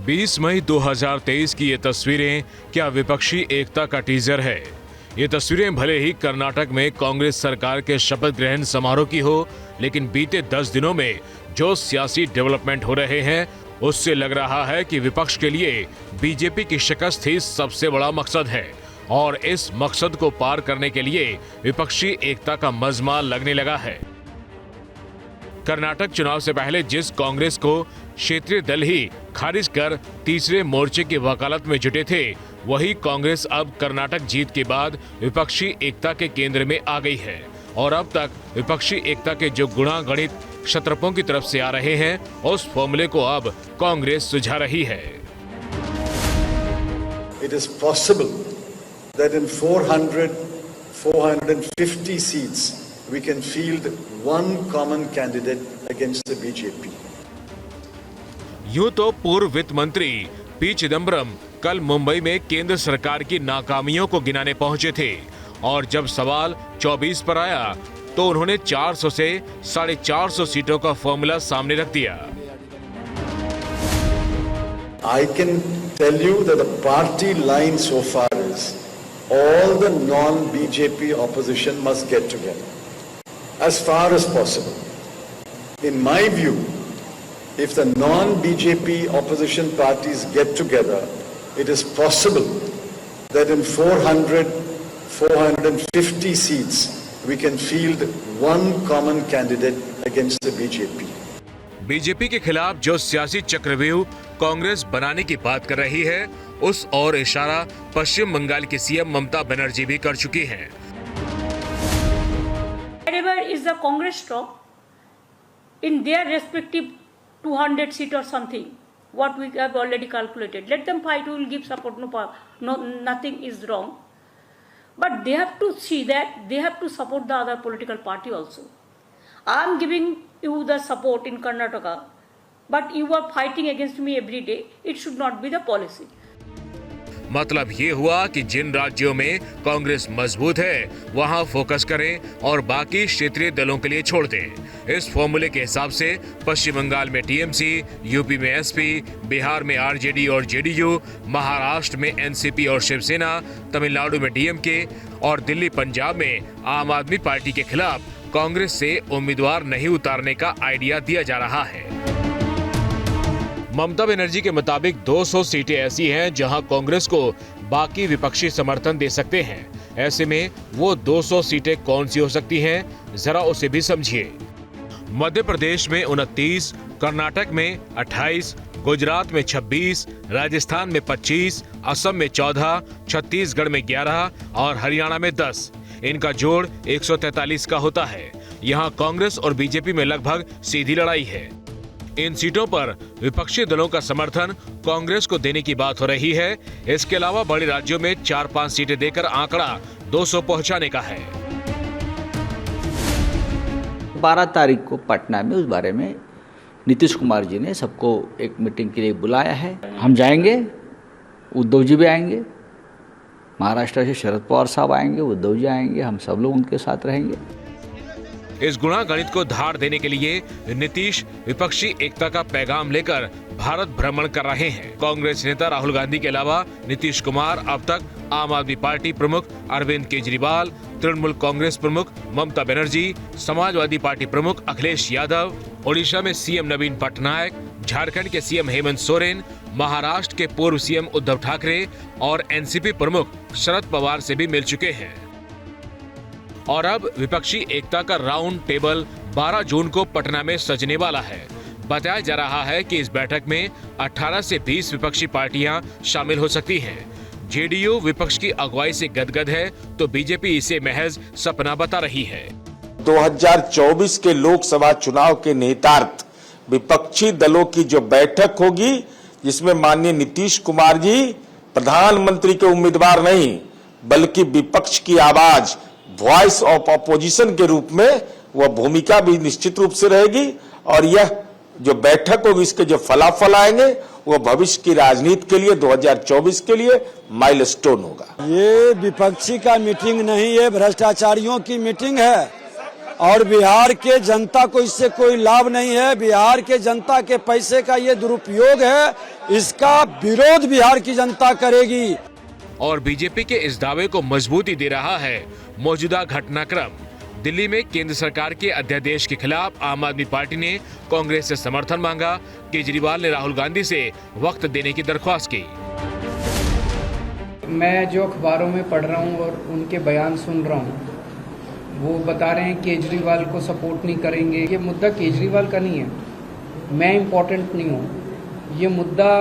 20 मई 2023 की ये तस्वीरें क्या विपक्षी एकता का टीजर है? ये तस्वीरें भले ही कर्नाटक में कांग्रेस सरकार के शपथ ग्रहण समारोह की हो, लेकिन बीते 10 दिनों में जो सियासी डेवलपमेंट हो रहे हैं उससे लग रहा है कि विपक्ष के लिए बीजेपी की शिकस्त ही सबसे बड़ा मकसद है और इस मकसद को पार करने के लिए विपक्षी एकता का मजमा लगने लगा है। कर्नाटक चुनाव से पहले जिस कांग्रेस को क्षेत्रीय दल ही खारिज कर तीसरे मोर्चे की वकालत में जुटे थे, वही कांग्रेस अब कर्नाटक जीत के बाद विपक्षी एकता के केंद्र में आ गई है और अब तक विपक्षी एकता के जो गुणागणित क्षत्रपों की तरफ से आ रहे हैं, उस फॉर्मूले को अब कांग्रेस सुझा रही है। It is possible that in 450 seats we can field one common candidate against the BJP. यूं तो पूर्व वित्त मंत्री पी चिदम्बरम कल मुंबई में केंद्र सरकार की नाकामियों को गिनाने पहुंचे थे और जब सवाल 24 पर आया तो उन्होंने 400 से 450 सीटों का फॉर्मूला सामने रख दिया। I can tell you that the party line so far is all the non-BJP opposition must get together as far as possible. In my view, if the non-BJP opposition parties get together, it is possible that in 450 seats we can field one common candidate against the BJP. BJP के खिलाफ जो सियासी चक्रव्यूह कांग्रेस बनाने की बात कर रही है, उस और इशारा पश्चिम बंगाल की सीएम ममता बनर्जी भी कर चुकी हैं। Wherever is the Congress strong in their respective 200 seat or something, what we have already calculated. Let them fight. We will give support. No, nothing is wrong. But they have to see that they have to support the other political party also. I am giving you the support in Karnataka, but you are fighting against me every day. It should not be the policy. मतलब ये हुआ कि जिन राज्यों में कांग्रेस मजबूत है वहां focus करें और बाकी क्षेत्रीय दलों के लिए छोड़ दें। इस फॉर्मूले के हिसाब से पश्चिम बंगाल में टीएमसी, यूपी में एसपी, बिहार में आरजेडी और जेडीयू, महाराष्ट्र में एनसीपी और शिवसेना, तमिलनाडु में डीएमके और दिल्ली पंजाब में आम आदमी पार्टी के खिलाफ कांग्रेस से उम्मीदवार नहीं उतारने का आइडिया दिया जा रहा है। ममता बनर्जी के मुताबिक 200 सीटें ऐसी हैं जहां कांग्रेस को बाकी विपक्षी समर्थन दे सकते हैं। ऐसे में वो 200 सीटें कौन सी हो सकती हैं, जरा उसे भी समझिए। मध्य प्रदेश में 29, कर्नाटक में 28, गुजरात में 26, राजस्थान में 25, असम में 14, छत्तीसगढ़ में 11 और हरियाणा में 10। इनका जोड़ 143 का होता है। यहाँ कांग्रेस और बीजेपी में लगभग सीधी लड़ाई है। इन सीटों पर विपक्षी दलों का समर्थन कांग्रेस को देने की बात हो रही है। इसके अलावा बड़े राज्यों में 4-5 सीटें देकर आंकड़ा 200 पहुंचाने का है। 12 तारीख को पटना में उस बारे में नीतीश कुमार जी ने सबको एक मीटिंग के लिए बुलाया है। हम जाएंगे, उद्धव जी भी आएंगे, महाराष्ट्र से शरद पवार साहब आएंगे, उद्धव जी आएंगे, हम सब लोग उनके साथ रहेंगे। इस गुणागणित को धार देने के लिए नीतीश विपक्षी एकता का पैगाम लेकर भारत भ्रमण कर रहे हैं। कांग्रेस नेता राहुल गांधी के अलावा नीतीश कुमार अब तक आम आदमी पार्टी प्रमुख अरविंद केजरीवाल, तृणमूल कांग्रेस प्रमुख ममता बनर्जी, समाजवादी पार्टी प्रमुख अखिलेश यादव, ओडिशा में सीएम नवीन पटनायक, झारखंड के सीएम हेमंत सोरेन, महाराष्ट्र के पूर्व सीएम उद्धव ठाकरे और एनसीपी प्रमुख शरद पवार से भी मिल चुके हैं। और अब विपक्षी एकता का राउंड टेबल 12 जून को पटना में सजने वाला है। बताया जा रहा है कि इस बैठक में 18 से 20 विपक्षी पार्टियां शामिल हो सकती हैं। जेडीयू विपक्ष की अगुवाई से गदगद है तो बीजेपी इसे महज सपना बता रही है। 2024 के लोकसभा चुनाव के निहितार्थ विपक्षी दलों की जो बैठक होगी, जिसमें माननीय नीतीश कुमार जी प्रधानमंत्री के उम्मीदवार नहीं बल्कि विपक्ष की आवाज, वॉइस ऑफ ऑपोजिशन के रूप में वह भूमिका भी निश्चित रूप से रहेगी और यह जो बैठक होगी, इसके जो फलाफल आएंगे वो भविष्य की राजनीति के लिए 2024 के लिए माइलस्टोन होगा। ये विपक्षी का मीटिंग नहीं है, भ्रष्टाचारियों की मीटिंग है। और बिहार के जनता को इससे कोई लाभ नहीं है। बिहार के जनता के पैसे का ये दुरुपयोग है, इसका विरोध बिहार की जनता करेगी। और बीजेपी के इस दावे को मजबूती दे रहा है मौजूदा घटनाक्रम। दिल्ली में केंद्र सरकार के अध्यादेश के खिलाफ आम आदमी पार्टी ने कांग्रेस से समर्थन मांगा। केजरीवाल ने राहुल गांधी से वक्त देने की दरख्वास्त की। मैं जो अखबारों में पढ़ रहा हूँ और उनके बयान सुन रहा हूँ, वो बता रहे हैं केजरीवाल को सपोर्ट नहीं करेंगे। ये मुद्दा केजरीवाल का नहीं है, मैं इम्पोर्टेंट नहीं हूँ, ये मुद्दा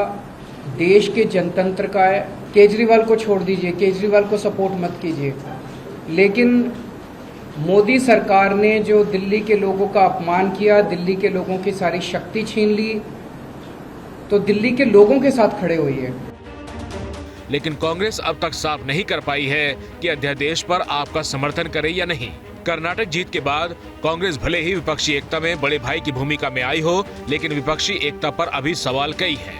देश के जनतंत्र का है। केजरीवाल को छोड़ दीजिए, केजरीवाल को सपोर्ट मत कीजिए, लेकिन मोदी सरकार ने जो दिल्ली के लोगों का अपमान किया, दिल्ली के लोगों की सारी शक्ति छीन ली, तो दिल्ली के लोगों के साथ खड़े हुई है। लेकिन कांग्रेस अब तक साफ नहीं कर पाई है कि अध्यादेश पर आपका समर्थन करे या नहीं। कर्नाटक जीत के बाद कांग्रेस भले ही विपक्षी एकता में बड़े भाई की भूमिका में आई हो, लेकिन विपक्षी एकता पर अभी सवाल कई है।